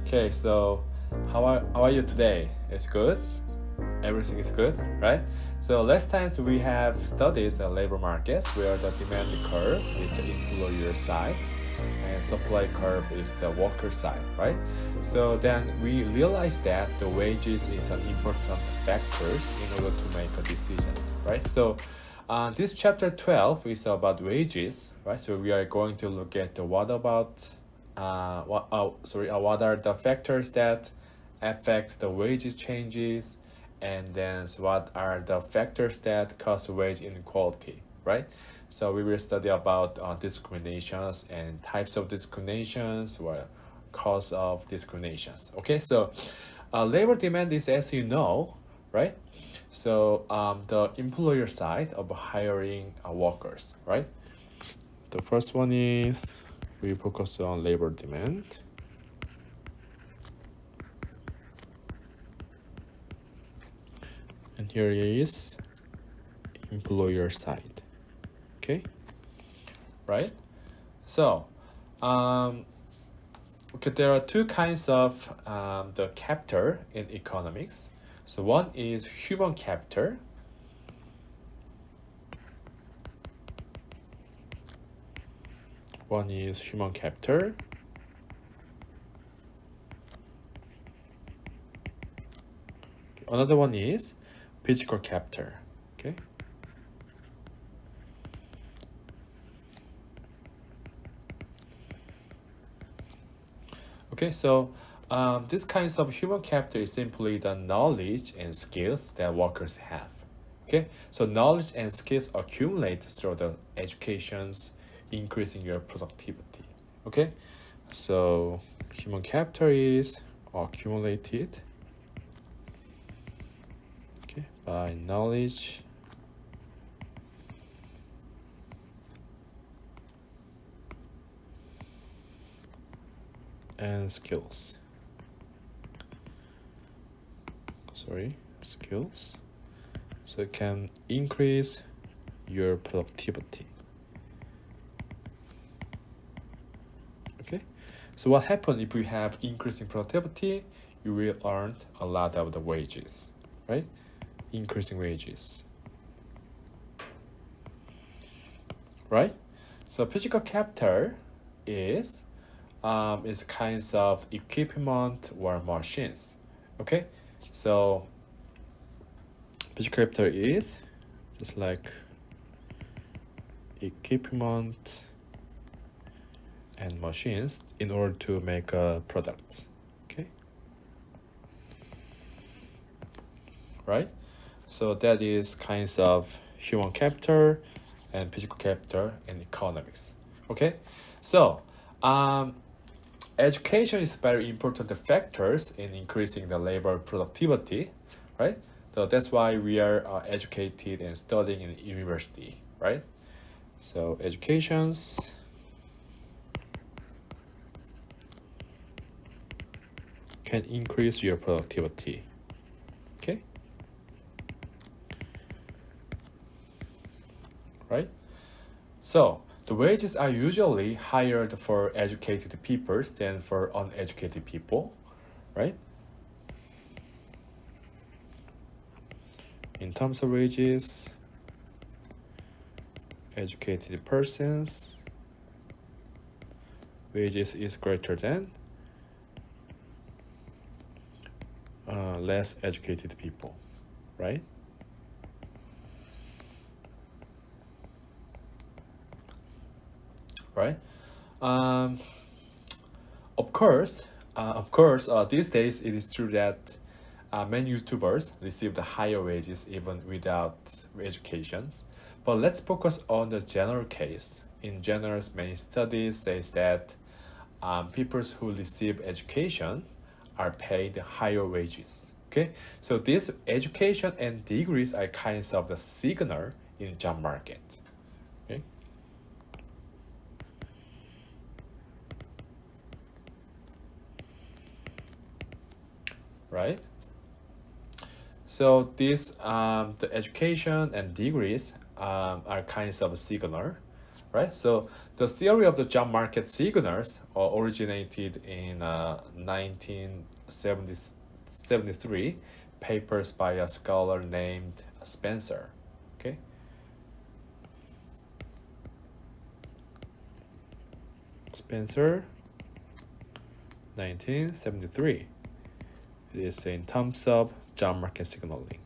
Okay, so how are you today? It's good? Everything is good, right? So last times we have studied the labor markets where the demand curve is the employer side and supply curve is the worker side, right? So then we realized that the wages is an important factors in order to make decisions, right? So this chapter 12 is about wages, right? So we are going to look at the what are the factors that affect the wages changes, and then what are the factors that cause wage inequality, right? So we will study about discriminations and types of discriminations or cause of discriminations. Okay, so labor demand is, as you know, right? So the employer side of hiring workers, right? The first one is we focus on labor demand. And here is employer side. Okay, right? So, okay, there are two kinds of the capital in economics. So one is human capital. One is human capital. Another one is physical capital. Okay. Okay, so this kinds of human capital is simply the knowledge and skills that workers have. Okay, so knowledge and skills accumulate through the educations, increasing your productivity. Okay, so human capital is accumulated, okay, by knowledge and skills. Skills. So it can increase your productivity. Okay, so what happens if you have increasing productivity? You will earn a lot of the wages, right? Increasing wages, right? So physical capital is kinds of equipment or machines. Okay, so physical capital is just like equipment and machines in order to make products. Okay, right? So that is kinds of human capital and physical capital in economics. Okay, so education is very important factors in increasing the labor productivity, right? So that's why we are educated and studying in university, right? So educations can increase your productivity. Okay, right? So the wages are usually higher for educated people than for uneducated people, right? In terms of wages, educated persons wages is greater than less educated people, right? Right. Um, these days it is true that many YouTubers receive the higher wages even without educations. But let's focus on the general case. In general, many studies says that people who receive education are paid higher wages. Okay, so this education and degrees are kinds of the signal in job market. Okay, right? So this the education and degrees are kinds of signal right? So the theory of the job market signals originated in 1973 papers by a scholar named Spencer. Okay. Spencer, 1973. It is in terms of job market signaling.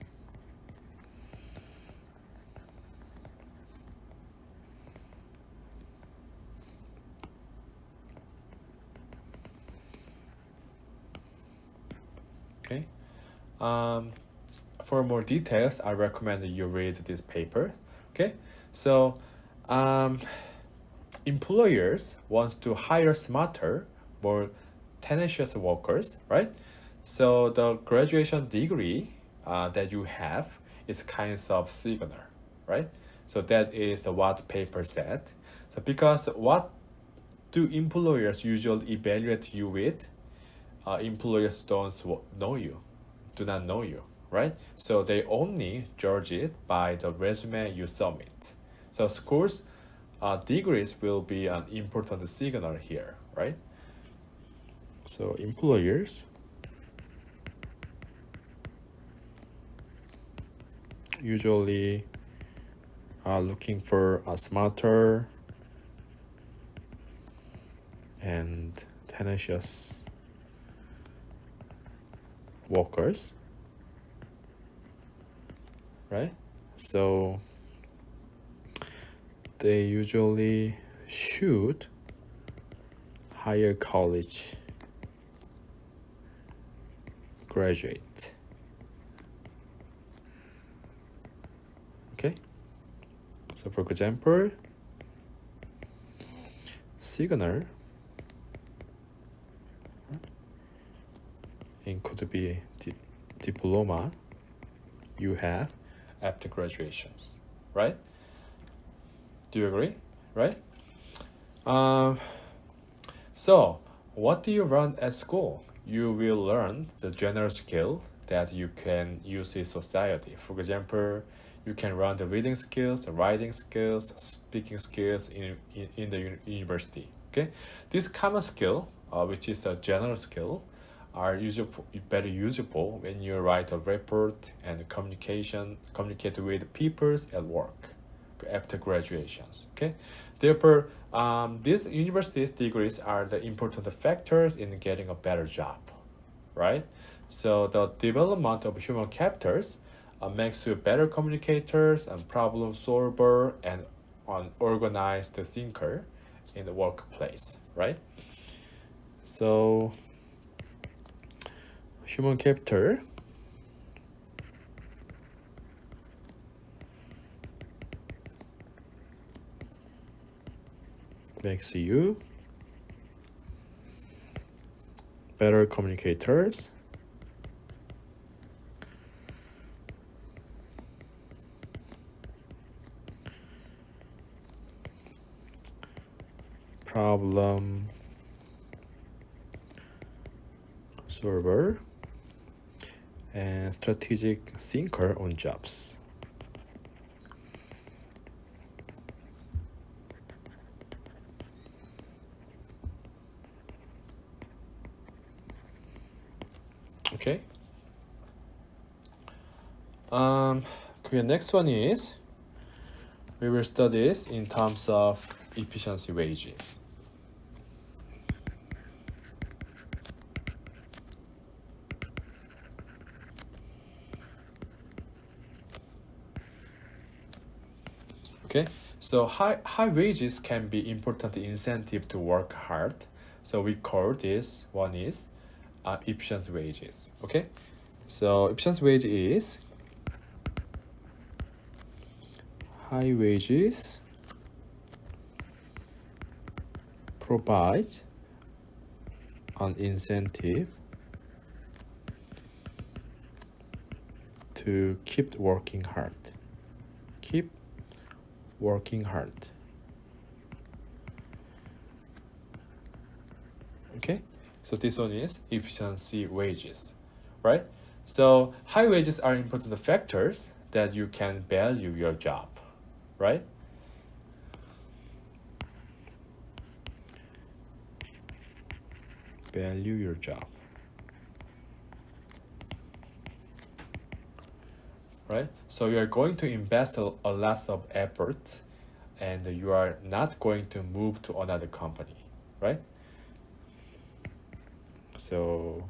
Okay. For more details, I recommend you read this paper. Okay. So, employers want to hire smarter, more tenacious workers, right? So the graduation degree that you have is kind of signal, right? So that is what paper said. So because what do employers usually evaluate you with? Employers don't know you, do not know you, right? So they only judge it by the resume you submit. So schools degrees will be an important signal here, right? So employers usually are looking for a smarter and tenacious workers, right? So they usually should hire college graduate. Okay. So for example, signal it could be diploma you have after graduations, right? Do you agree? Right? So what do you learn at school? You will learn the general skill that you can use in society. For example, you can learn the reading skills, the writing skills, speaking skills in the university. Okay, this common skill, which is a general skill, are better usable when you write a report and communicate with people at work after graduations. Okay, therefore, these university degrees are the important factors in getting a better job, right? So the development of human capitals makes you better communicators and problem solver and an organized thinker in the workplace, right? So human capital makes you better communicators problem solver and strategic thinker on jobs. Okay. The next one is we will study this in terms of efficiency wages. Okay, so high wages can be important incentive to work hard. So we call this one is efficiency wages. Okay, so efficiency wage is high wages provide an incentive to keep working hard. Keep working hard. Okay, so this one is efficiency wages, right? So high wages are important factors that you can value your job, right? value your job. Right? So you are going to invest a lot of effort and you are not going to move to another company, right? So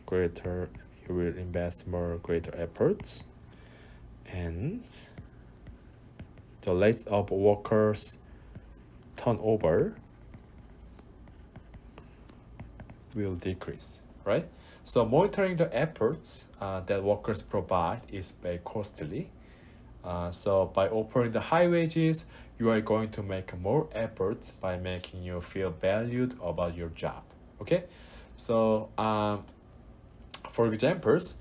greater, you will invest more greater efforts, and the rate of workers turnover will decrease, right? So monitoring the efforts that workers provide is very costly. So by offering the high wages, you are going to make more efforts by making you feel valued about your job. Okay, so for examples,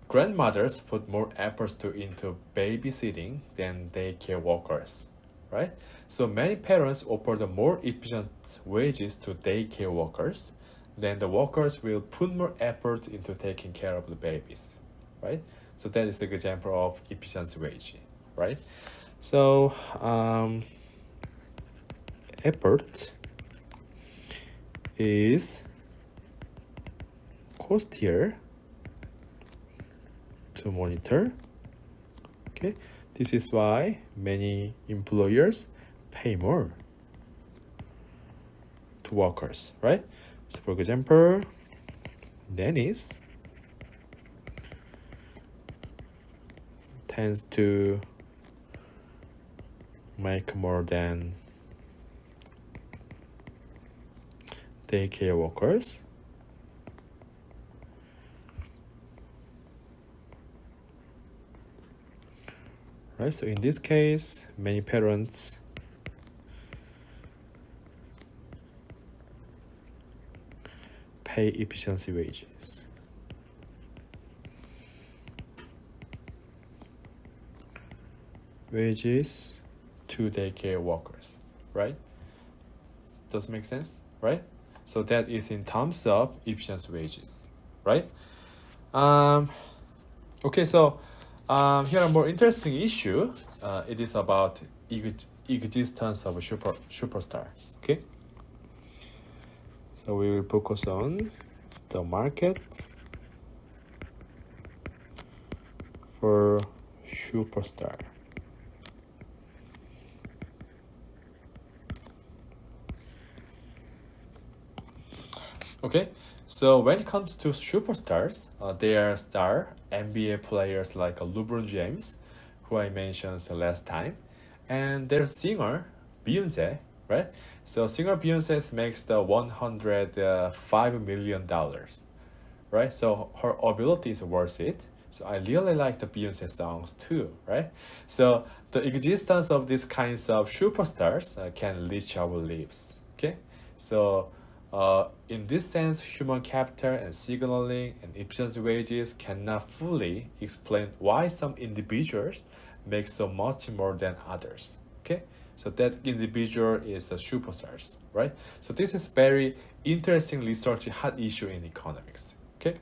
grandmothers put more efforts into babysitting than daycare workers, right? So many parents offer the more efficient wages to daycare workers, then the workers will put more effort into taking care of the babies, right? So that is the example of efficiency wage, right? So effort is costlier to monitor. Okay, this is why many employers pay more to workers, right? So for example, Dennis tends to make more than daycare workers. Right, so in this case, many parents pay efficiency wages. Wages to daycare workers, right? Does it make sense, right? So that is in terms of efficiency wages, right? Okay, so here a more interesting issue. It is about existence of a superstar. Okay. So we will focus on the market for superstar. Okay, so when it comes to superstars, they are star NBA players like LeBron James, who I mentioned last time, and their singer Beyonce, right? So singer Beyonce makes the $105 million, right? So her ability is worth it. So I really like the Beyonce songs too, right? So the existence of these kinds of superstars can reach our lives. Okay, so in this sense, human capital and signaling and efficiency wages cannot fully explain why some individuals make so much more than others. Okay, so that individual is the superstars, right? So this is very interesting research hot issue in economics. Okay,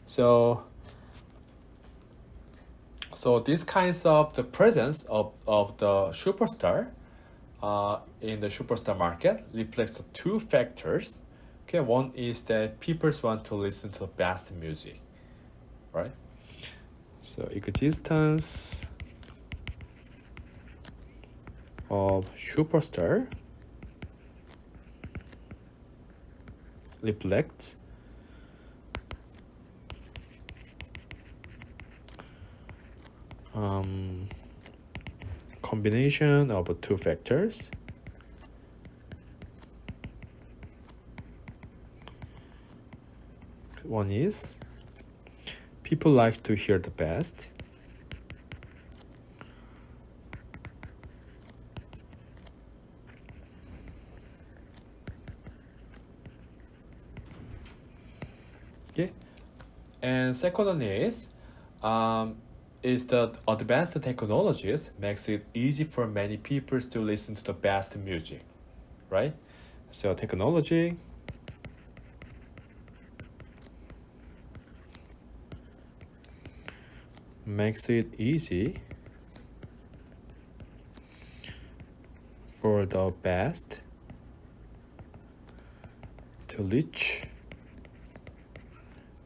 so these kinds of the presence of the superstar in the superstar market reflects two factors. Okay, one is that people want to listen to the best music, right? So existence of superstar reflects combination of two factors. One is people like to hear the best. Okay, and second one is that advanced technologies makes it easy for many people to listen to the best music, right? So technology makes it easy for the best to reach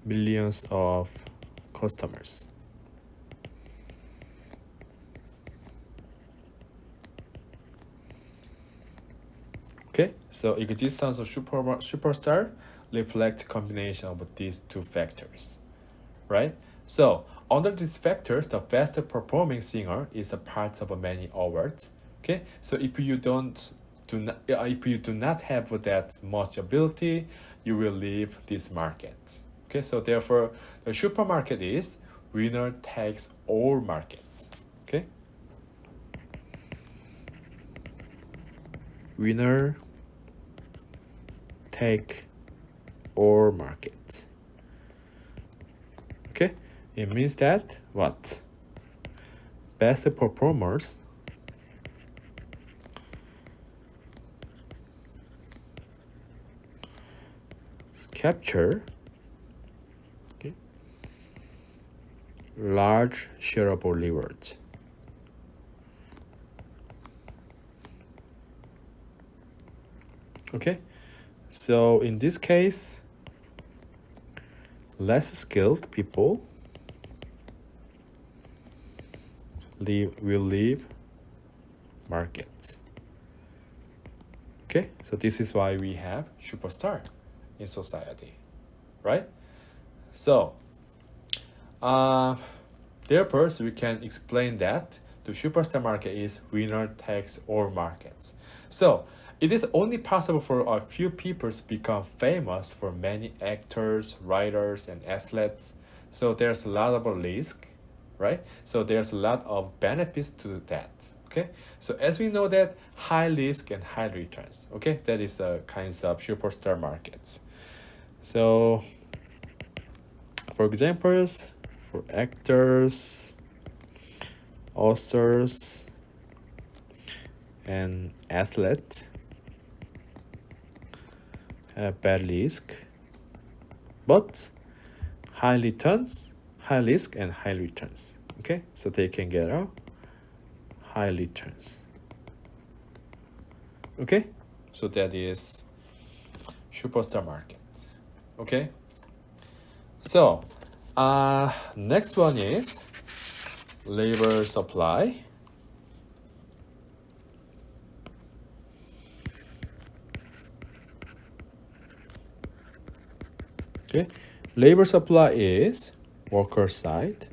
millions of customers. Okay, so existence of superstar reflects combination of these two factors, right? So under these factors, the best performing singer is a part of many awards. Okay, so if you if you do not have that much ability, you will leave this market. Okay, so therefore, the supermarket is winner takes all markets. Okay, winner take all markets. Okay, it means that what? Best performers capture large shareable rewards. Okay, so in this case, less skilled people will leave markets. Okay, so this is why we have superstar in society, right? So, therefore, we can explain that the superstar market is winner takes all markets. So, it is only possible for a few people to become famous for many actors, writers, and athletes. So there's a lot of risk, right? So there's a lot of benefits to that. Okay, so as we know that high risk and high returns. Okay, that is the kinds of superstar markets. So, for examples, for actors, authors, and athletes have bad risk, but high returns, high risk, and high returns. Okay, so they can get a high returns. Okay, so that is superstar market. Okay, so next one is labor supply. Okay, labor supply is worker side,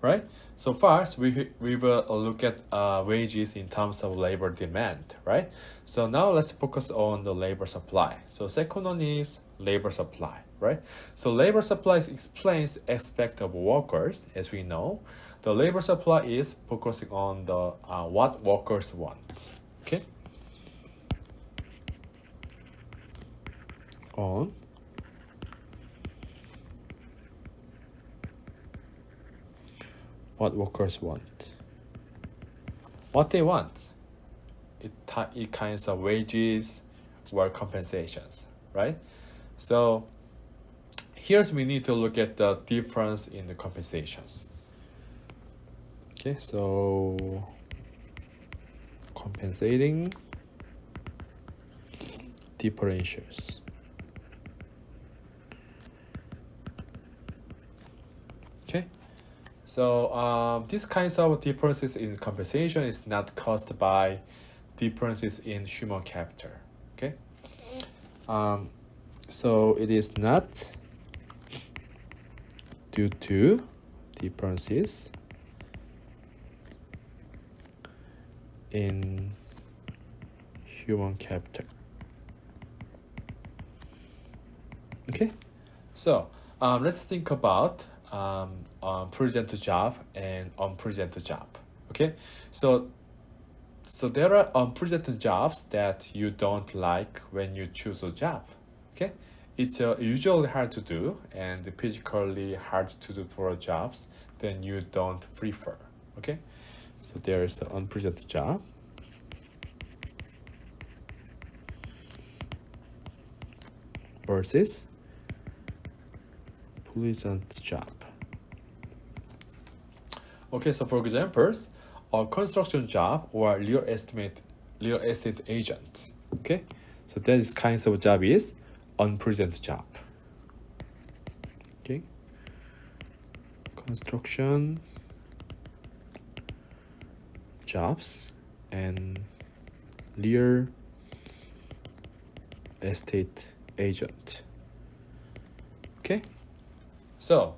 right? So first, we will look at wages in terms of labor demand, right? So now let's focus on the labor supply. So second one is labor supply, right? So labor supply explains the aspect of workers, as we know. The labor supply is focusing on the what workers want, okay? On what workers want. What they want. It kinds of wages, work compensations, right? So here's we need to look at the difference in the compensations. Okay, so compensating differentials. Okay, so these kinds of differences in compensation is not caused by differences in human capital. Okay, so it is not due to differences in human capital. Okay, so let's think about present job and unpresent job. Okay, so there are unpresent jobs that you don't like when you choose a job. Okay, it's usually hard to do and physically hard to do for jobs then you don't prefer. Okay, so there is an unpresent job. Versus pleasant job. Okay, so for examples, a construction job or real estate real estate agent. Okay, so this kind of job is unpresent job. Okay, construction jobs and real estate agent. Okay, so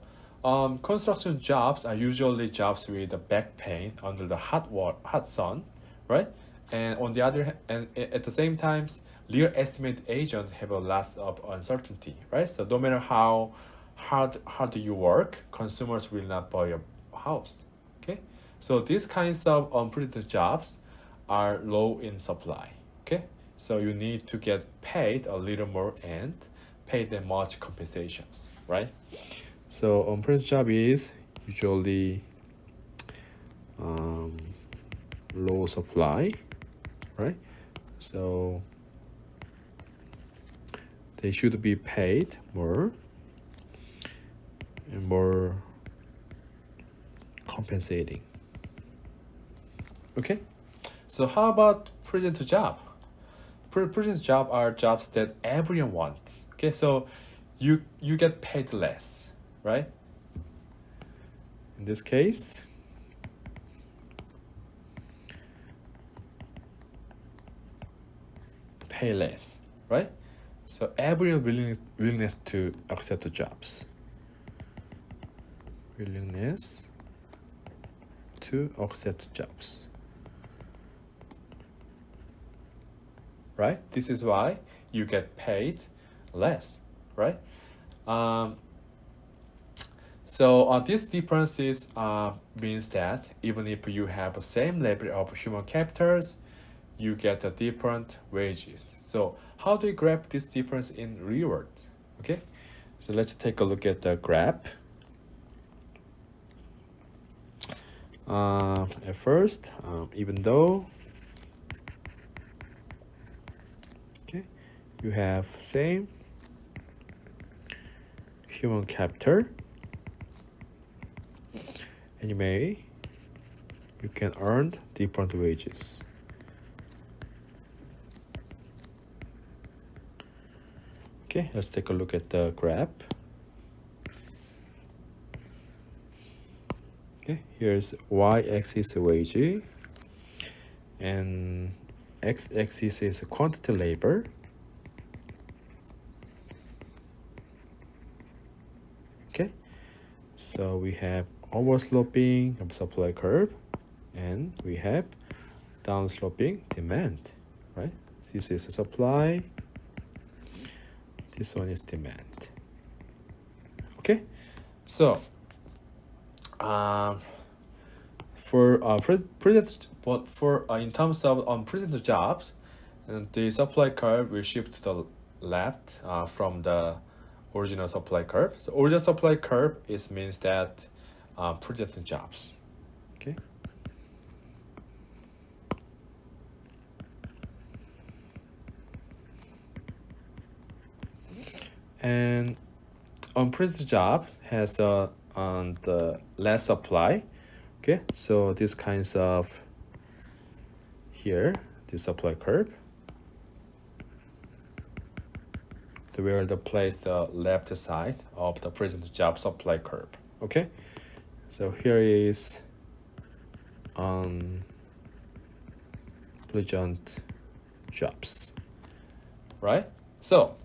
construction jobs are usually jobs with the back pain under the hot sun, right? And on the other hand, and at the same times, real estate agents have a lot of uncertainty, right? So no matter how hard you work, consumers will not buy your house. Okay, so these kinds of unpredictable jobs are low in supply. Okay, so you need to get paid a little more and pay them much compensations, right? So unpredictable job is usually low supply, right? So they should be paid more and more compensating. Okay, so how about present job? Present job are jobs that everyone wants. Okay, so you get paid less, right? In this case, pay less, right? So everyone willingness to accept the jobs. Willingness to accept jobs. Right? This is why you get paid less, right? So this differences means that even if you have the same level of human capitals, you get a different wages. So how do you graph this difference in real world? Okay, so let's take a look at the graph. At first, even though you have same human capital, and you can earn different wages. Okay, let's take a look at the graph. Okay, here's y-axis wage, and x-axis is quantity labor. Okay, so we have oversloping of supply curve, and we have downsloping demand, right? This is supply, this one is demand. Okay, so in terms of unprecedented jobs, the supply curve will shift to the left from the original supply curve. So original supply curve means that projected jobs. Okay. And unprecedented job has the less supply. Okay, so this kinds of here, this supply curve, where the place the left side of the present job supply curve. Okay, so here is present jobs, right? So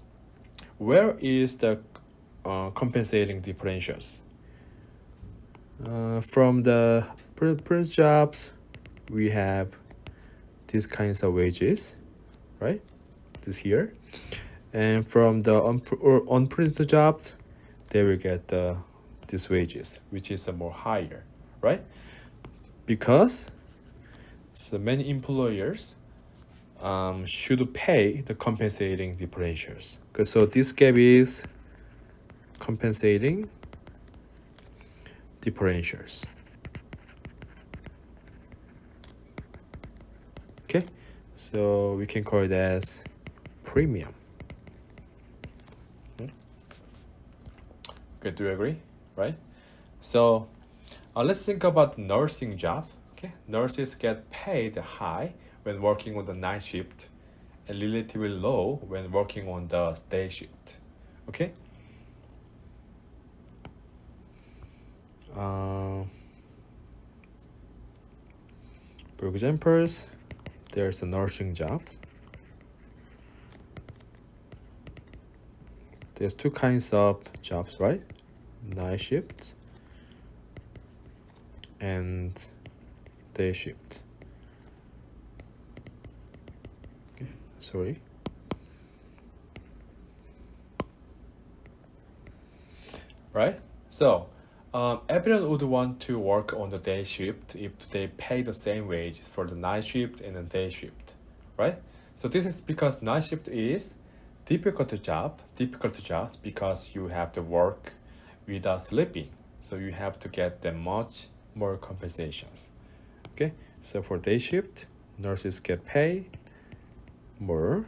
where is the compensating differentials? From the present jobs, we have these kinds of wages, right? This here. And from the unpredictable jobs, they will get these wages, which is more higher, right? Because so many employers should pay the compensating differentials. So this gap is compensating differentials. Okay, so we can call it as premium. Okay, do you agree? Right? So let's think about nursing job. Okay, nurses get paid high when working on the night shift and relatively low when working on the day shift. Okay? For examples, there's a nursing job. There's two kinds of jobs, right? Night shift and day shift. Okay, sorry. Right? So, everyone would want to work on the day shift if they pay the same wages for the night shift and the day shift, right? So this is because night shift is difficult jobs because you have to work without sleeping. So you have to get them much more compensations. Okay, so for day shift, nurses get paid more.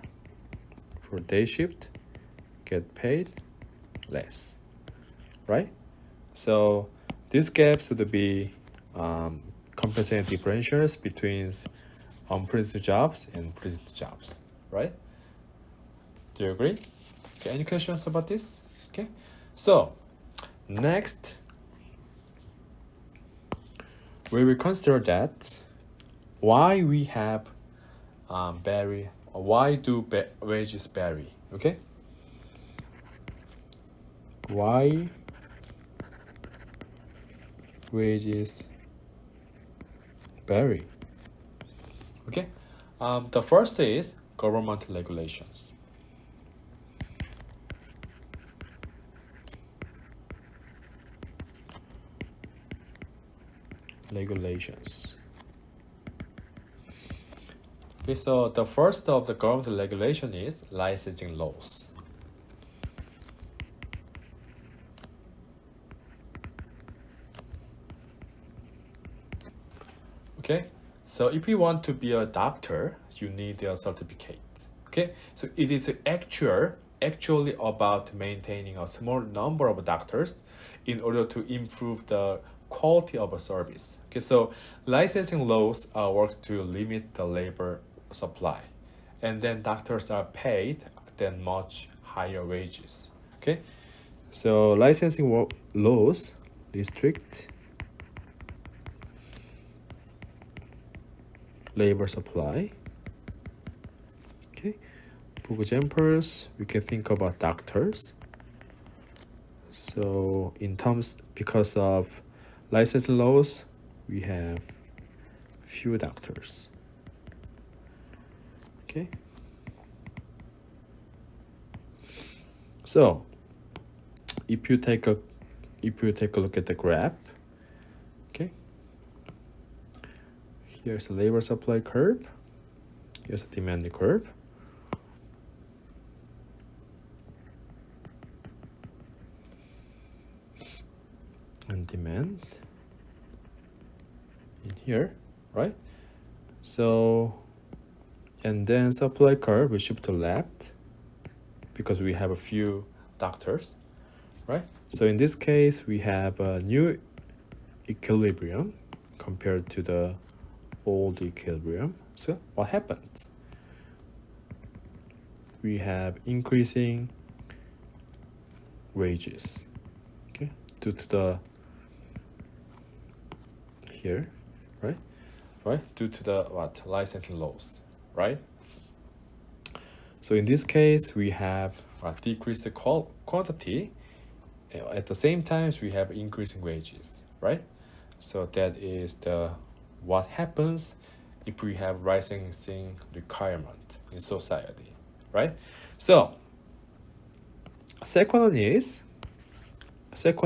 For day shift, get paid less, right? So these gaps would be compensating differentials between unpredicted jobs and predicted jobs, right? Do you agree? Okay, any questions about this? Okay, so next we will consider that why we have why do wages vary? Okay, why wages vary? Okay, the first is government regulations. Okay, so the first of the government regulation is licensing laws. Okay, so if you want to be a doctor, you need a certificate. Okay, so it is actually about maintaining a small number of doctors in order to improve the quality of a service. Okay, so licensing laws work to limit the labor supply, and then doctors are paid then much higher wages. Okay, so licensing laws restrict labor supply. Okay, for examples, we can think about doctors. So because of licensing laws, we have few doctors. Okay, so if you take a look at the graph, okay, here's the labor supply curve, here's the demand curve. And demand in here, right? So, and then supply curve we shift to left because we have a few doctors, right? So in this case, we have a new equilibrium compared to the old equilibrium. So what happens? We have increasing wages, okay, due to the here, right? Due to the licensing laws, right? So in this case, we have decreased the quantity. At the same time, we have increasing wages, right? So that is what happens if we have licensing requirement in society, right? So second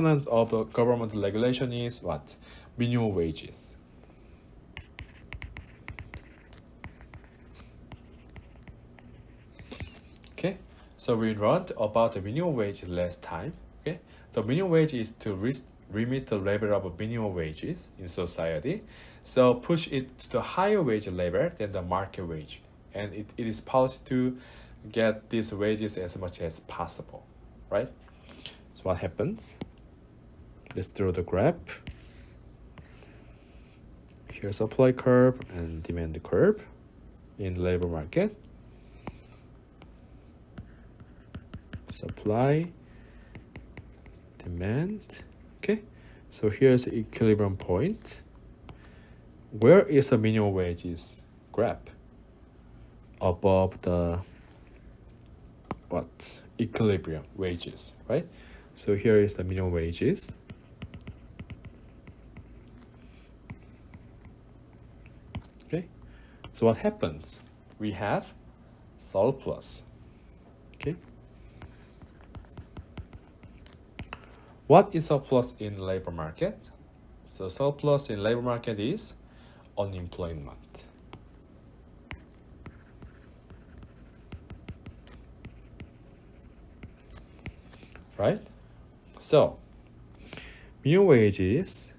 one of government regulation is what? Minimum wages. Okay, so we learned about the minimum wage last time. Okay, the minimum wage is to limit the level of minimum wages in society, so push it to the higher wage level than the market wage, and it is policy to get these wages as much as possible, right? So what happens? Let's draw the graph. Here's supply curve and demand curve. in the labor market. Supply, demand. Okay, so here's the equilibrium point. Where is the minimum wages graph? Above the equilibrium wages, right? So here is the minimum wages. Okay, so what happens? We have surplus. Okay, what is surplus in labor market? So surplus in labor market is unemployment. Right? So minimum wages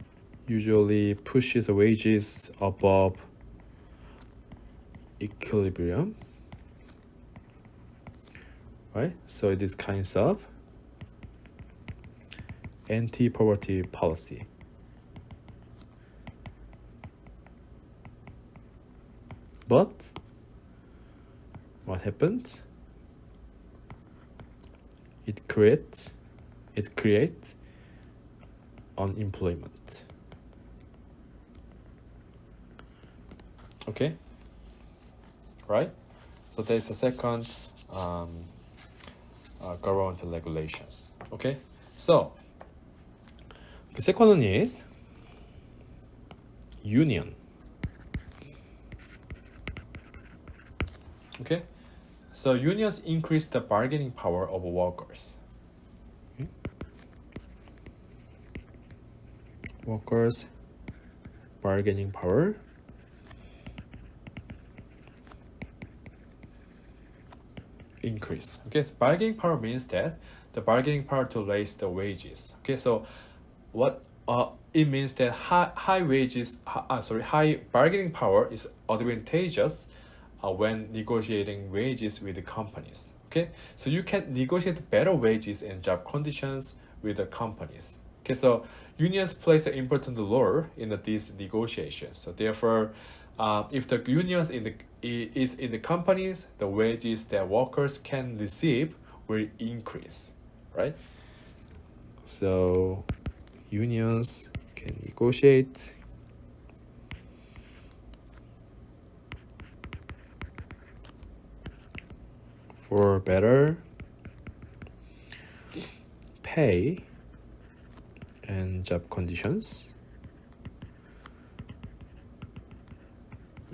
usually pushes the wages above equilibrium, right? So it is kinds of anti-poverty policy. But what happens? It creates unemployment. Okay, right? So there's a second government regulations. Okay, so the second one is union. Okay, so unions increase the bargaining power of workers. Okay. Workers' bargaining power increase. Okay, bargaining power means that the bargaining power to raise the wages. Okay, so what it means that high bargaining power is advantageous when negotiating wages with the companies. Okay, so you can negotiate better wages and job conditions with the companies. Okay, so unions plays an important role in these negotiations. So therefore, if the unions is in the companies, the wages that workers can receive will increase, right? So unions can negotiate for better pay and job conditions.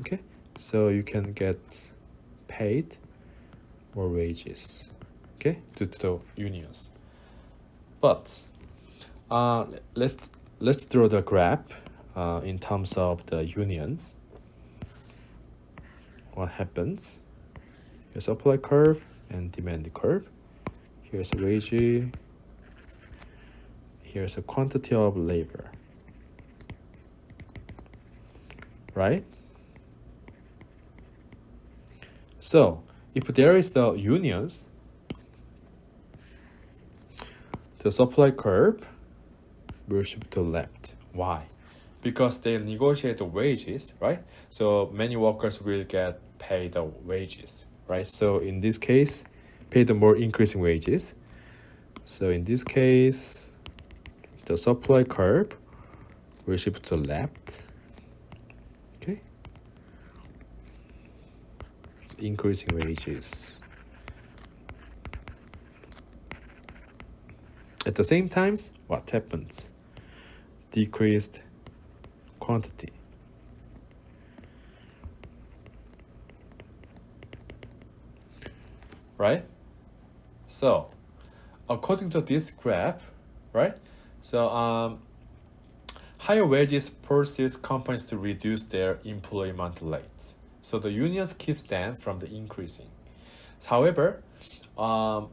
Okay, so you can get paid more wages, okay, due to the unions. But let's draw the graph in terms of the unions. What happens? Here's supply curve and demand curve. Here's a wage. Here's a quantity of labor. Right? So if there is the unions, the supply curve will shift to left. Why? Because they negotiate the wages, right? So many workers will get paid the wages, right? So in this case, pay the more increasing wages. So in this case, the supply curve will shift to left. Okay. Increasing wages. At the same time, what happens? Decreased quantity. Right? So, according to this graph, right? So, higher wages forces companies to reduce their employment rates. So the unions keeps them from the increasing. However, while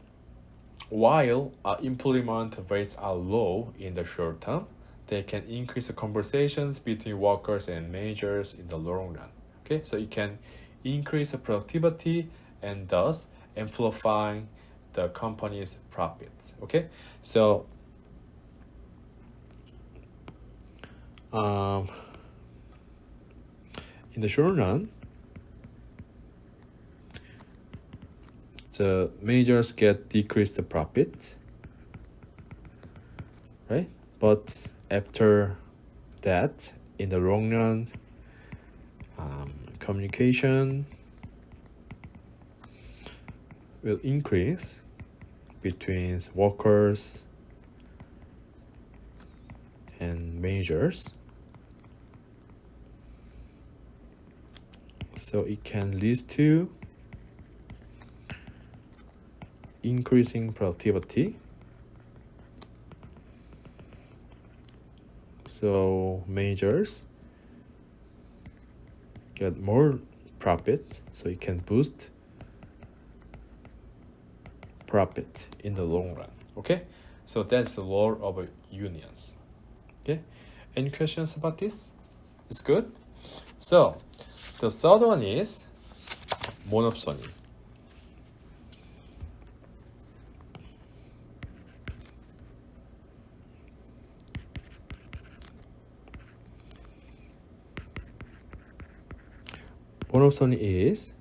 employment rates are low in the short term, they can increase the conversations between workers and managers in the long run. Okay, so it can increase the productivity and thus amplifying the company's profits. Okay, so in the short run, the majors get decreased profit, right? But after that, in the long run, communication will increase between workers and managers. So it can lead to increasing productivity. So managers get more profit, so it can boost profit in the long run. Okay, so that's the role of unions. Okay, any questions about this? It's good. So the third one is monopsony. Monopsony is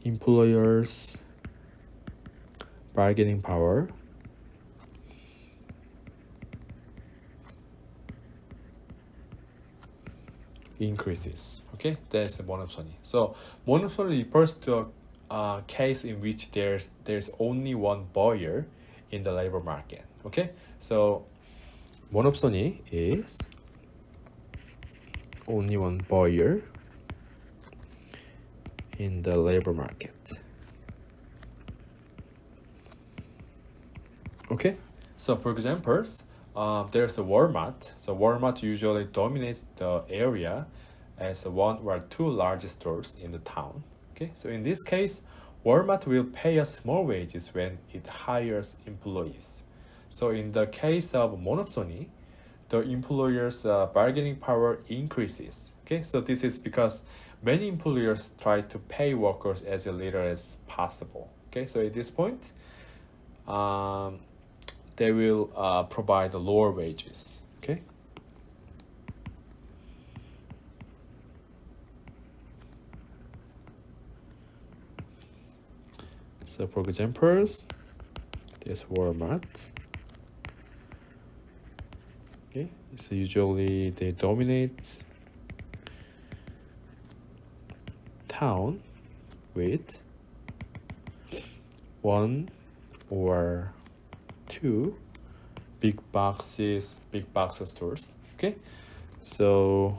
employers' bargaining power increases. Okay, that's a monopsony. So monopsony refers to a case in which there's only one buyer in the labor market. Okay, so monopsony is only one buyer in the labor market. Okay, so for examples, there's a Walmart. So Walmart usually dominates the area as one or two large stores in the town. Okay, so in this case, Walmart will pay a small wages when it hires employees. So in the case of monopsony, the employer's bargaining power increases. Okay, so this is because many employers try to pay workers as little as possible. Okay, so at this point, they will provide lower wages. Okay. So for examples, there's Walmart. Okay, so usually they dominate town with one or two big box stores. Okay, so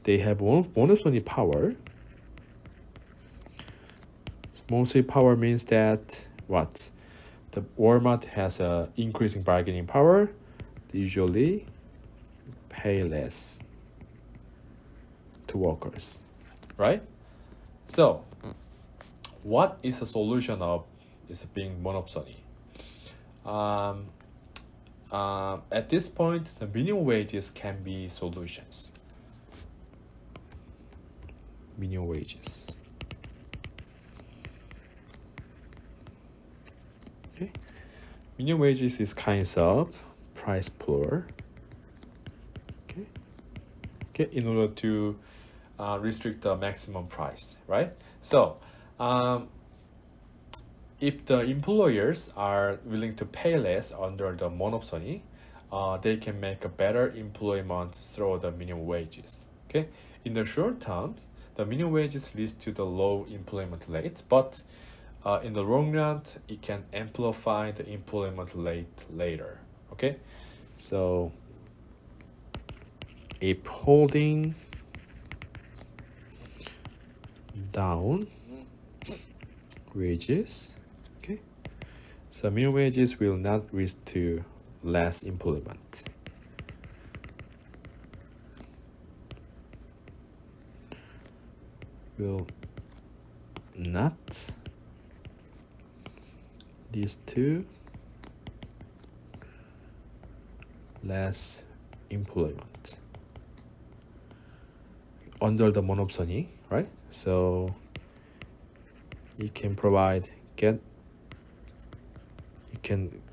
they have monopsony power. Monopsony power means that what? The Walmart has a increasing bargaining power. They usually pay less to workers, right? So what is the solution of is being monopsony? At this point, the minimum wages can be solutions. Minimum wages. Okay. Minimum wages is kinds of price floor. Okay. Okay, in order to restrict the maximum price, right? So, if the employers are willing to pay less under the monopsony, they can make a better employment through the minimum wages. Okay, in the short term, the minimum wages leads to the low employment rate, but in the long run, it can amplify the employment rate later. Okay, so if holding down wages, okay, so minimum wages will not lead to less employment. Will not lead to less employment under the monopsony, right? So you can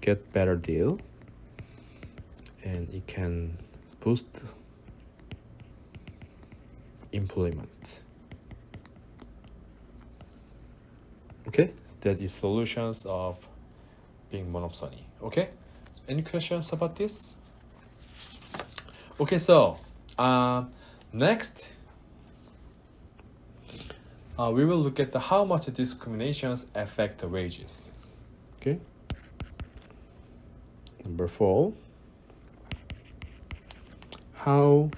get better deal, and it can boost employment. Okay, that is solutions of being monopsony. Okay, any questions about this? Okay, so next we will look at how much discriminations affect the wages. Okay. Number 4. How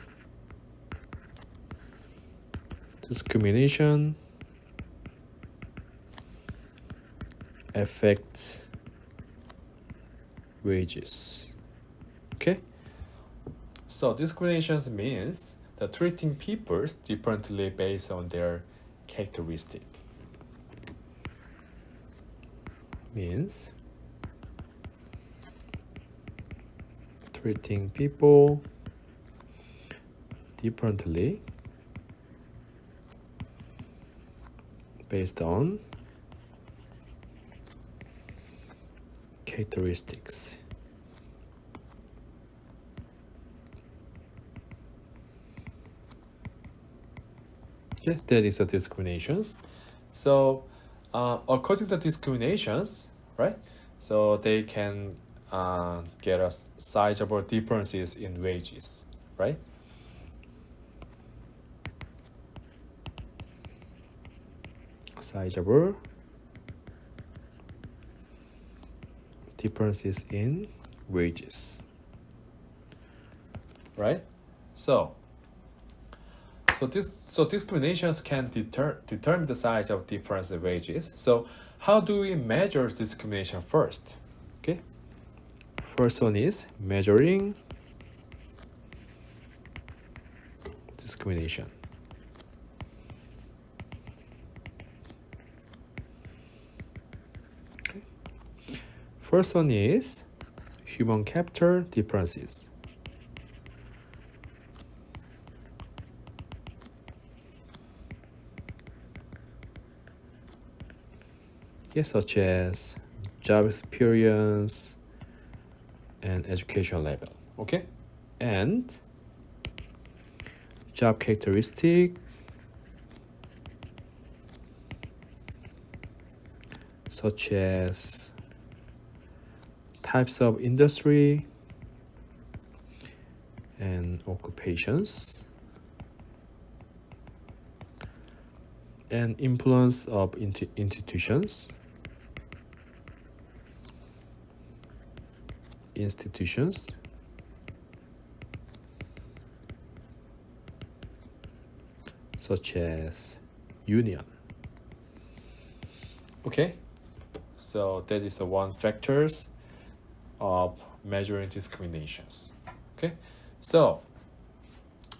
discrimination affects wages. Okay. So discrimination means the treating people differently based on their characteristic. Means treating people differently based on characteristics. Yes, that is a discriminations. So according to discriminations, right? So they can get us sizable differences in wages, right? Sizable differences in wages, right? So discriminations can determine the size of difference in wages. So how do we measure discrimination first? Okay. First one is measuring discrimination. Okay. First one is human capital differences. Yes, such as job experience and education level. Okay. And job characteristic, such as types of industry and occupations, and influence of institutions, such as union. Okay, so that is the one factors of measuring discriminations. Okay, so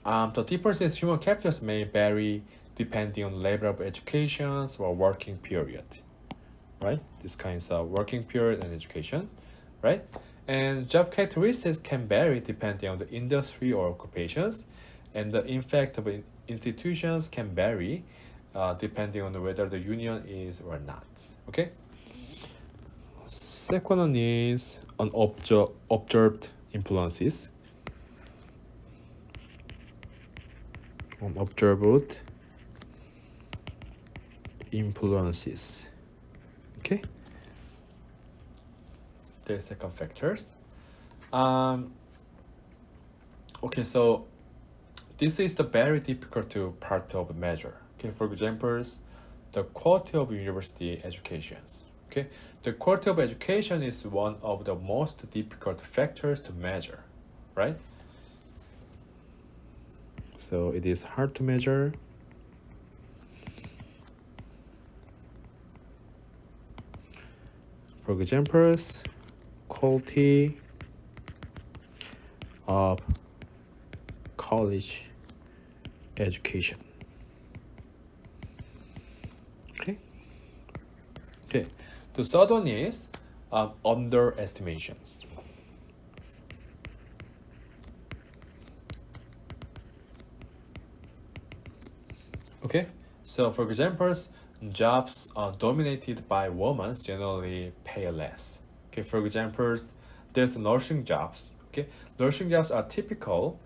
the differences in human capitals may vary depending on level of education or working period, right? These kinds of working period and education, right? And job characteristics can vary depending on the industry or occupations, and the impact of institutions can vary depending on whether the union is or not. Okay. Second one is observed influences. Unobserved influences. Okay. The second factors. Okay, so this is the very difficult to part of measure. Okay, for examples, the quality of university educations. Okay, the quality of education is one of the most difficult factors to measure, right? So it is hard to measure. For examples, quality of college education. Okay. The third one is underestimations. Okay. So for examples, jobs dominated by women generally pay less. Okay. For examples, there's nursing jobs. Okay. Nursing jobs are typical.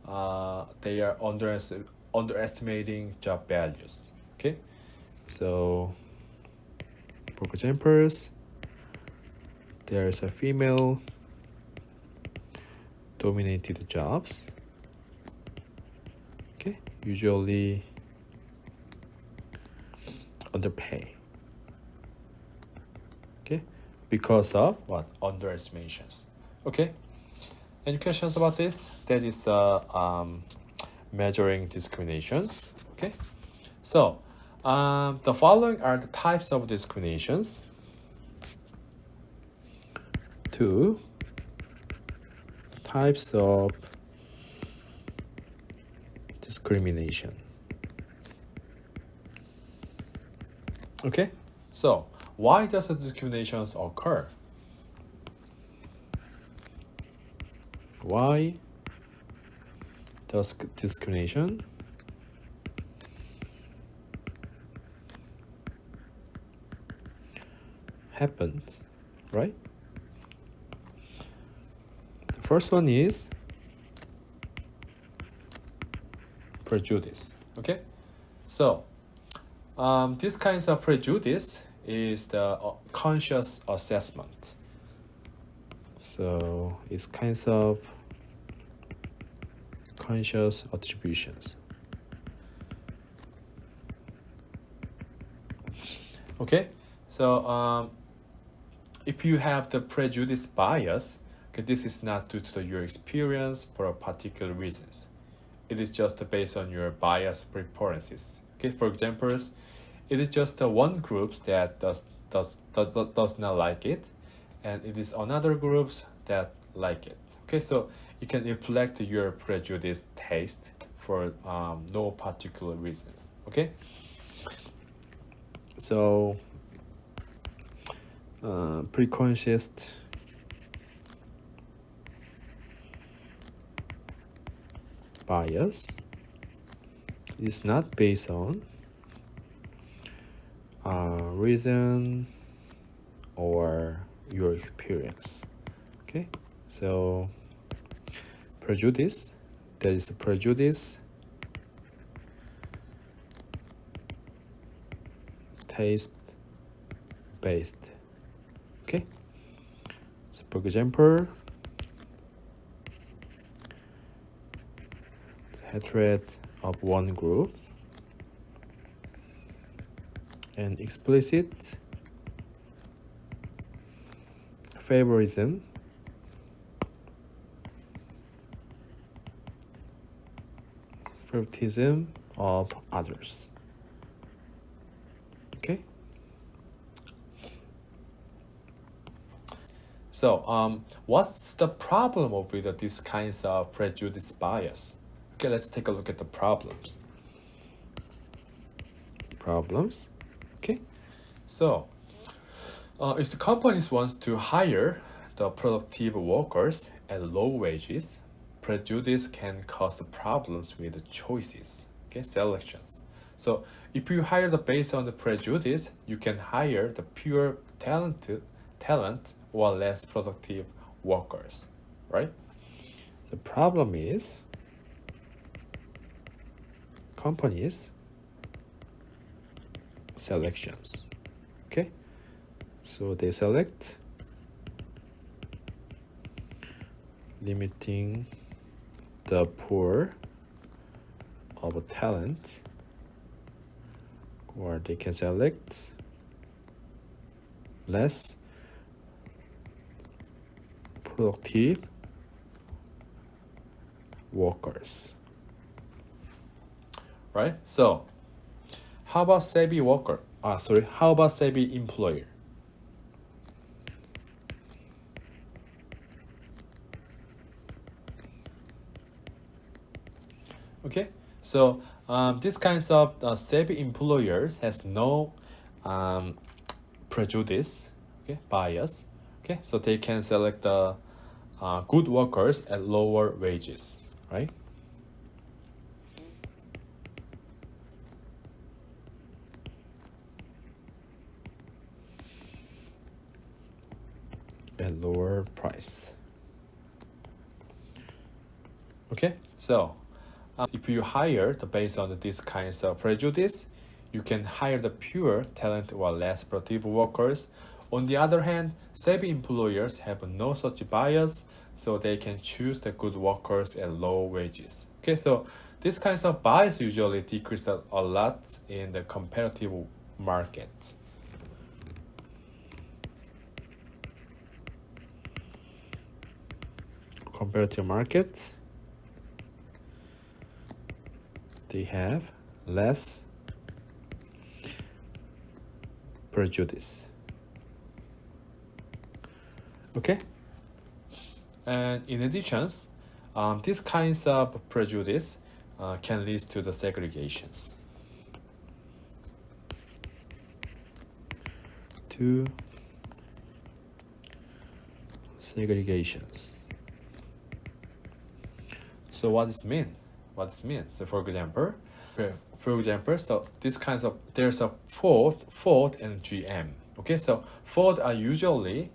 They are underestimating job values. Okay. So For examples, there is a female dominated jobs. Okay, usually underpay. Okay, because of what? Underestimations. Okay, any questions about this? That is measuring discriminations. Okay, so the following are the types of discriminations. 2 types of discrimination. Okay, so why does the discriminations occur? Why does discrimination happen, right? The first one is prejudice. Okay, so this kinds of prejudice is the conscious assessment. So it's kinds of conscious attributions. Okay, so if you have the prejudice bias, okay, this is not due to your experience for a particular reasons. It is just based on your bias preferences. Okay, for examples, it is just one group that does not like it, and it is another groups that like it. Okay, so you can reflect your prejudice taste for no particular reasons. Okay, so preconscious bias is not based on reason or your experience. Okay, so prejudice, that is the prejudice taste based. Okay, so for example, the hatred of one group and explicit favoritism of others. Okay, so what's the problem with these kinds of prejudice bias? Okay, let's take a look at the problems. Okay, so if the companies wants to hire the productive workers at low wages, prejudice can cause problems with the choices, okay, selections. So if you hire based on the prejudice, you can hire the pure talent or less productive workers, right? The problem is companies selections. Okay, so they select limiting the pool of talent, or they can select less productive workers, right? So how about savvy worker? How about savvy employer? Okay, so these kinds of savvy employers has no prejudice, okay, bias. Okay, so they can select the good workers at lower wages, right? At lower price. Okay, so if you hire based on these kinds of prejudice, you can hire the pure talent or less productive workers. On the other hand, savvy employers have no such bias, so they can choose the good workers at low wages. Okay, so these kinds of bias usually decrease a lot in the competitive markets. Comparative markets, they have less prejudice. Okay, and in addition, these kinds of prejudice can lead to the segregations. To segregations. So what does it mean? What does it mean? So for example, so this kinds of there's a Ford and GM. Okay, so Ford are usually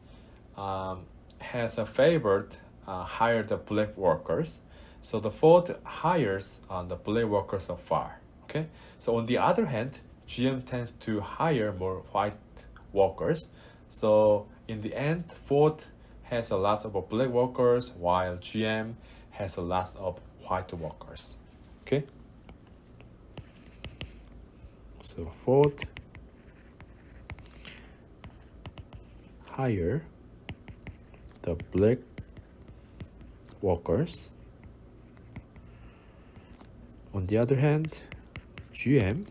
has a favored hire the black workers. So the Ford hires the black workers so far. Okay, so on the other hand, GM tends to hire more white workers. So in the end, Ford has a lot of black workers while GM has a lot of white workers. Okay. So Ford hire the black workers. On the other hand, GM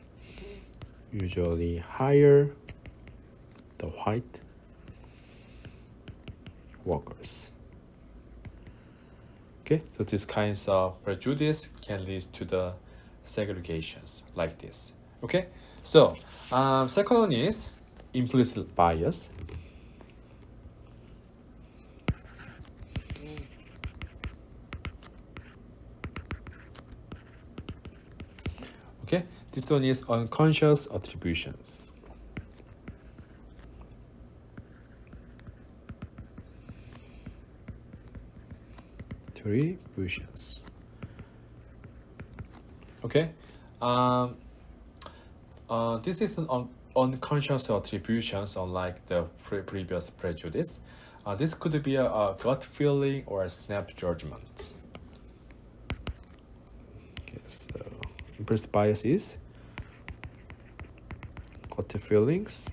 usually hire the white workers. Okay, so these kinds of prejudice can lead to the segregations like this. Okay, so second one is implicit bias. Okay, this one is unconscious attributions. Attributions. Okay, this is an unconscious attributions, unlike the previous prejudice. This could be a gut feeling or a snap judgment. Okay, so implicit bias is gut feelings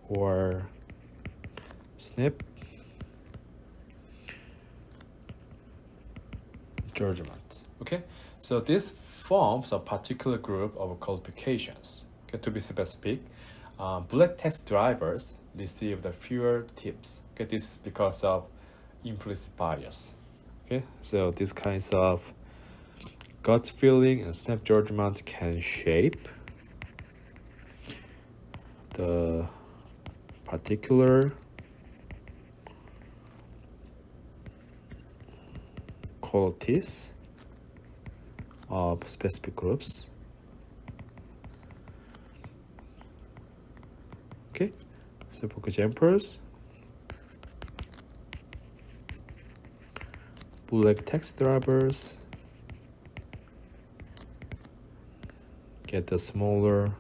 or snap judgment. Okay, so this forms a particular group of qualifications. Okay, to be specific, black taxi drivers receive the fewer tips. Okay, this is because of implicit bias. Okay, so these kinds of gut feeling and snap judgment can shape the particular qualities of specific groups. Okay, so for examples, black taxi drivers get the smaller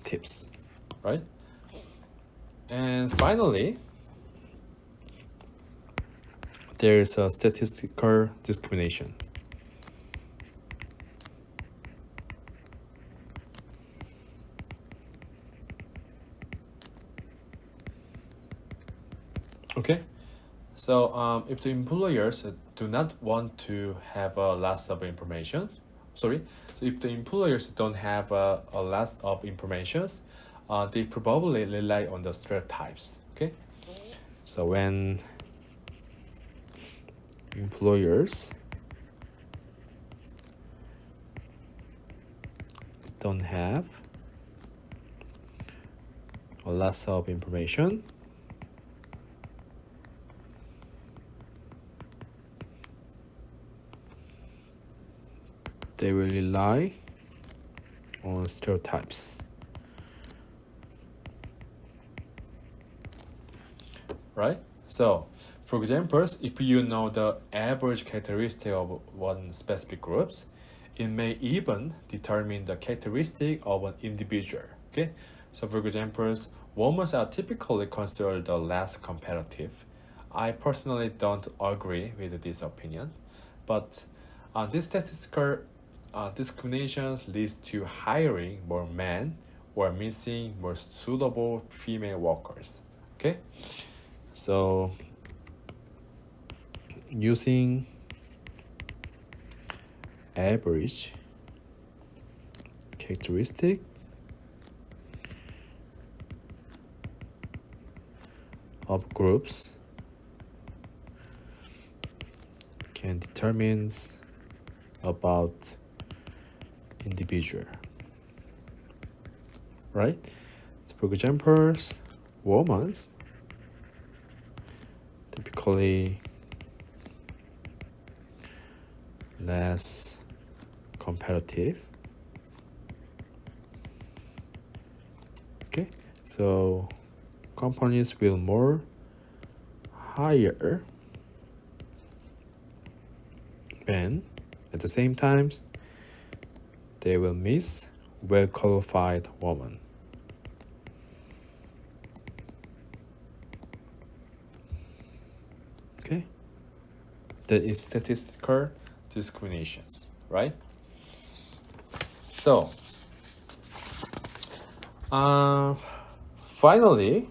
tips, right? And finally, there is a statistical discrimination. Okay, so if the employers do not want to have a lot of information, so if the employers don't have a lot of information, they probably rely on the stereotypes. Okay, so when employers don't have a lot of information, they will rely on stereotypes. Right? So, for example, if you know the average characteristic of one specific group, it may even determine the characteristic of an individual. Okay, so for example, women are typically considered the less competitive. I personally don't agree with this opinion, but this statistical discrimination leads to hiring more men or missing more suitable female workers. Okay, so using average characteristic of groups can determine about individual, right? So for example, women typically less competitive. Okay, so companies will more hire men. At the same time, they will miss well-qualified women. Okay, that is statistical discriminations, right? So, finally,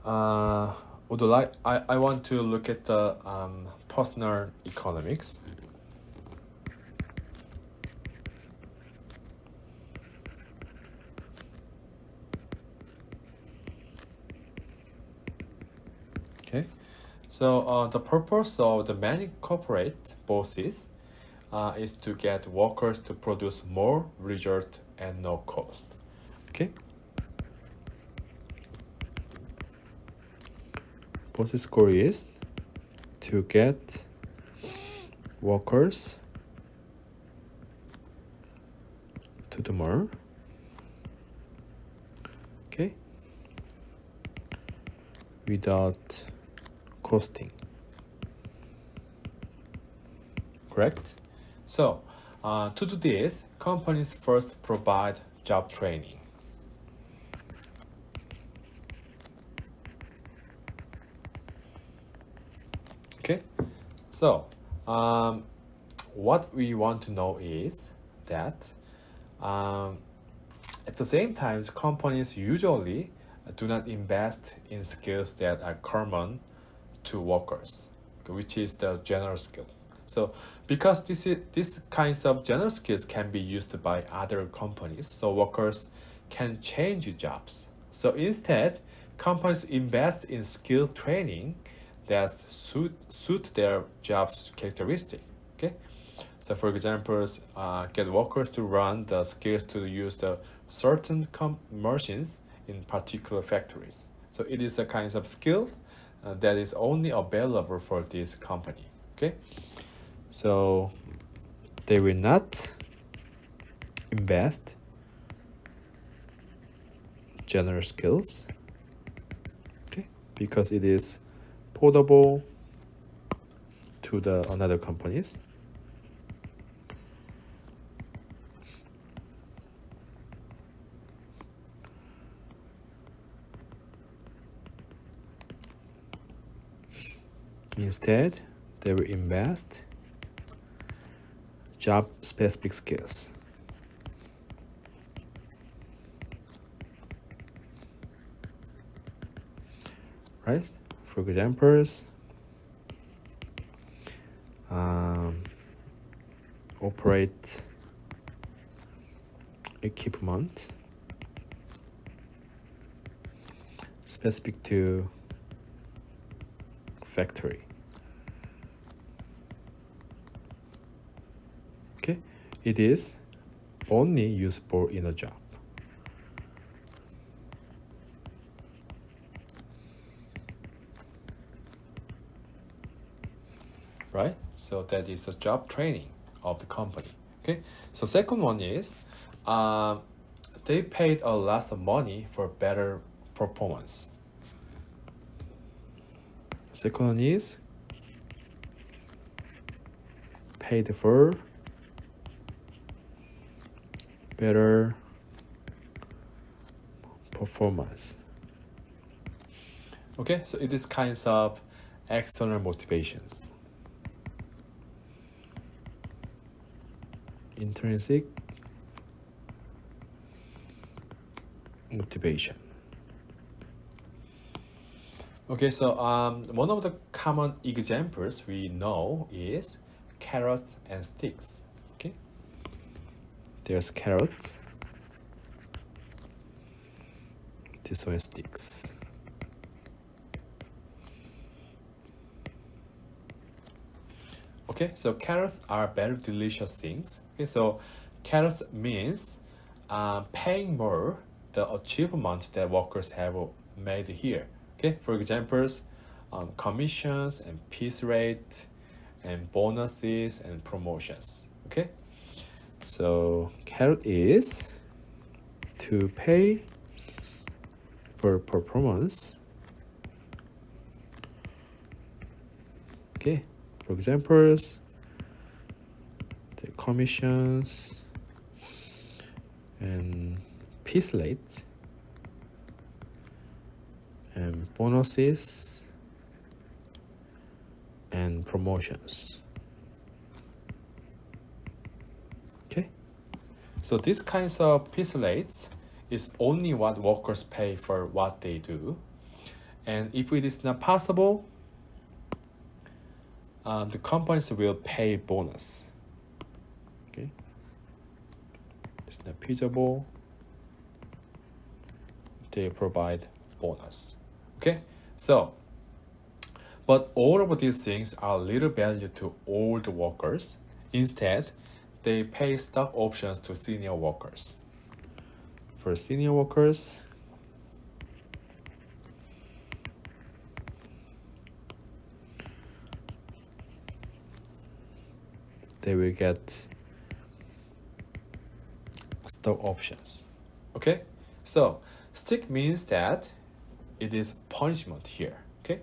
I want to look at the personal economics. Okay, so the purpose of the many corporate bosses is to get workers to produce more result at no cost. Okay. Boss's goal is to get workers to do more. Okay. Without costing. Correct? So, to do this, companies first provide job training. Okay, so what we want to know is that at the same time, companies usually do not invest in skills that are common to workers, which is the general skill. So because this kinds of general skills can be used by other companies, so workers can change jobs. So instead, companies invest in skill training that suit their job's characteristic. Okay, so for example, get workers to run the skills to use the certain machines in particular factories. So it is a kind of skill that is only available for this company. Okay, so they will not invest general skills. Okay, because it is portable to the another companies. Instead, they will invest job specific skills. Right? For examples, operate equipment specific to factory. Okay, it is only useful in a job. Right? So that is a job training of the company. Okay, so second one is they paid a lot of money for better performance. Second one is paid for better performance. Okay, so it is kinds of external motivations. Intrinsic motivation. Okay, so one of the common examples we know is carrots and sticks. Okay, there's carrots. This one is sticks. Okay, so carrots are very delicious things. Okay, so carrots means paying more the achievement that workers have made here. Okay, for examples, commissions and piece rate and bonuses and promotions. Okay, so carrot is to pay for performance. Okay, for examples, the commissions and piece rates and bonuses and promotions. Okay, so these kinds of piece rates is only what workers pay for what they do, and if it is not possible, the companies will pay bonus. Okay, it's not feasible, they provide bonus. Okay, so but all of these things are little value to all the workers. Instead, they pay stock options to senior workers. For senior workers, they will get stock options. Okay, so stick means that it is punishment here. Okay,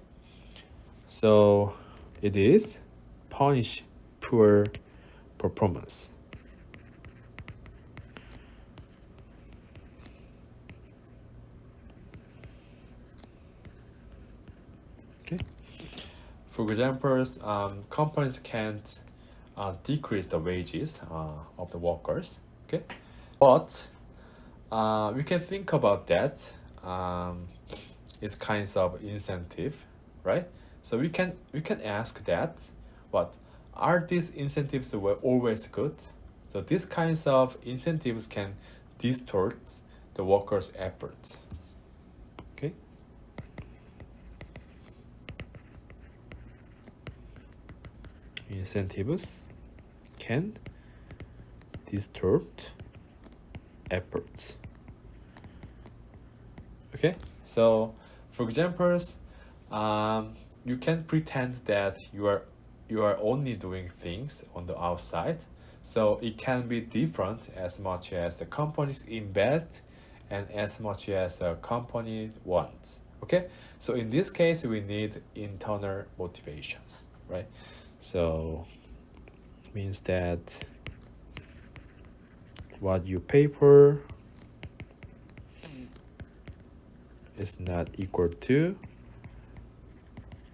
so it is punish poor performance. Okay, for examples, companies can't decrease the wages of the workers. Okay, but we can think about that. It's kinds of incentive, right? So we can ask that, what are these incentives were always good? So these kinds of incentives can distort the workers' efforts. Okay. Incentives can distort efforts. Okay, so for examples, you can pretend that you are only doing things on the outside, so it can be different as much as the companies invest and as much as a company wants. Okay, so in this case we need internal motivations, right? So means that what you pay for is not equal to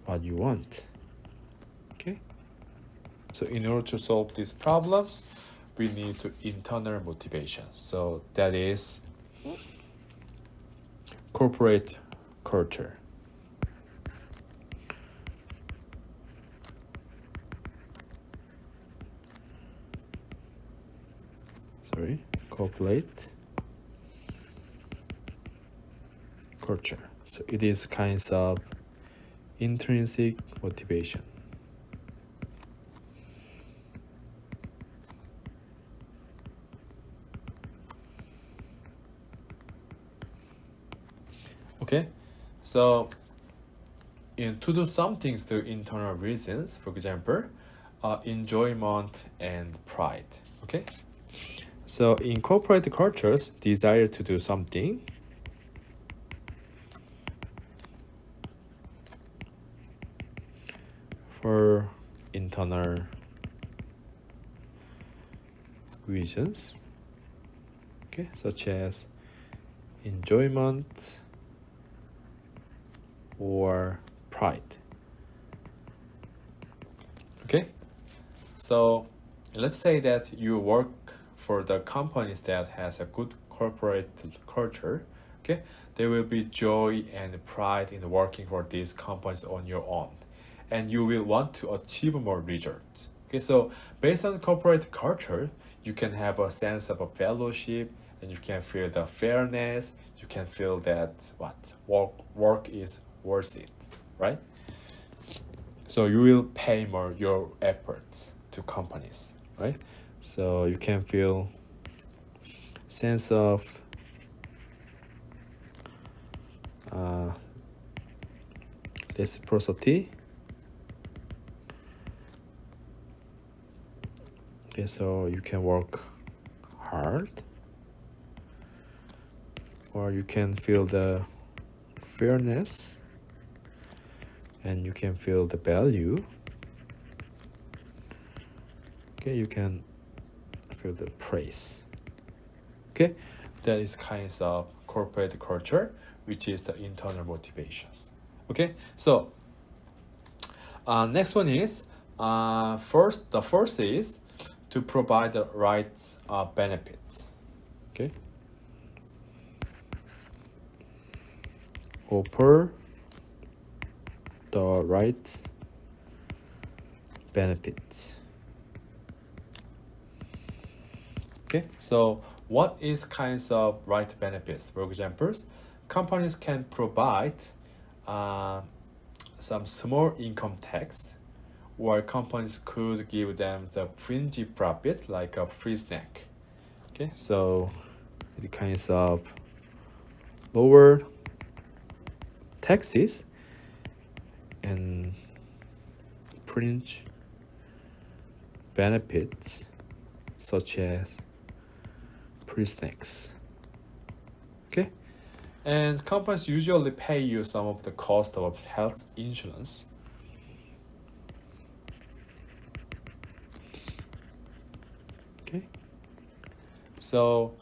what you want. Okay, so in order to solve these problems, we need to internal motivation. So that is corporate culture. Corporate culture. So it is kinds of intrinsic motivation. Okay, so to do some things through internal reasons, for example, enjoyment and pride. Okay, so in corporate cultures, desire to do something for internal reasons okay, such as enjoyment or pride. Okay, so let's say that you work for the companies that has a good corporate culture. Okay, there will be joy and pride in working for these companies on your own, and you will want to achieve more results. Okay, so based on corporate culture, you can have a sense of a fellowship, and you can feel the fairness. You can feel that what work is worth it, right? So you will pay more your efforts to companies, right? So you can feel sense of uh, reciprocity. Okay, so you can work hard, or you can feel the fairness, and you can feel the value. Okay, you can feel the praise. Okay, that is kinds of corporate culture, which is the internal motivations. Okay, so next one is the first is to provide the right benefits. Okay, offer the right benefits. Okay, so what is kinds of right benefits? For examples, companies can provide some small income tax, or companies could give them the fringe profit like a free snack. Okay, so it kinds of lower taxes and fringe benefits such as free snacks. Okay, and companies usually pay you some of the cost of health insurance. Okay, so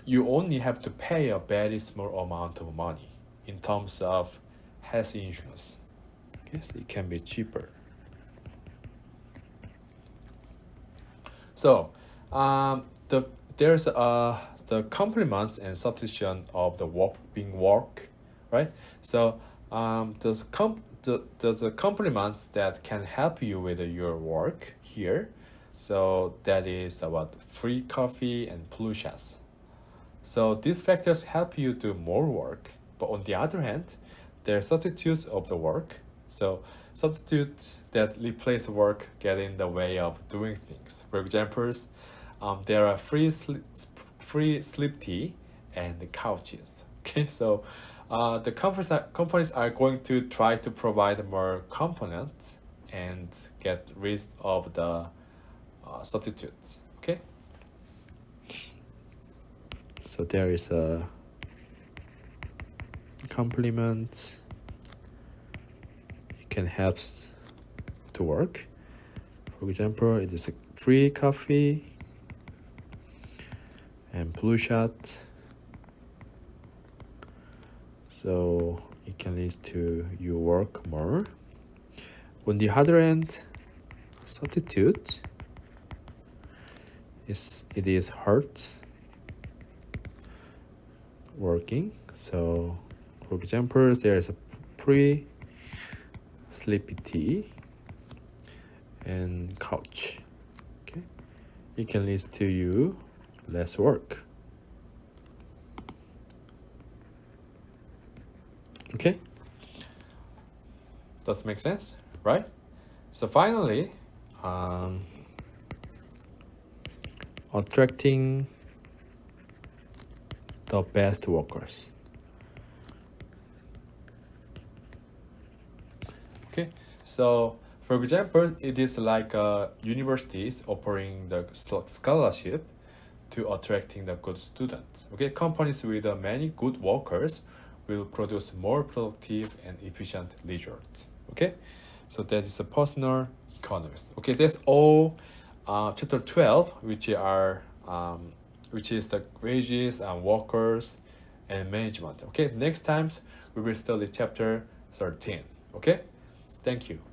you only have to pay a very small amount of money in terms of health insurance. Okay, so it can be cheaper. So there's the complements and substitution of the work, right? So there's a complements that can help you with your work here. So that is about free coffee and plushas. So these factors help you do more work, but on the other hand, there are substitutes of the work. So substitutes that replace work get in the way of doing things. For examples, there are free sleep tea and the couches. Okay, so the companies are going to try to provide more components and get rid of the substitutes. Okay, so there is a complement. It can help to work. For example, it is a free coffee and blue shot. So it can lead to you work more. On the other end, substitute it is hard working. So for example, there is a free sleepy tea and couch. Okay, it can lead to you less work. Okay, does that make sense, right? So finally, attracting the best workers. Okay, so for example, it is like universities offering the scholarship to attracting the good students. Okay, companies with many good workers will produce more productive and efficient results. Okay, so that is a personal economics. Okay, that's all chapter 12, which are which is the wages and workers and management. Okay, next times we will study chapter 13. Okay, thank you.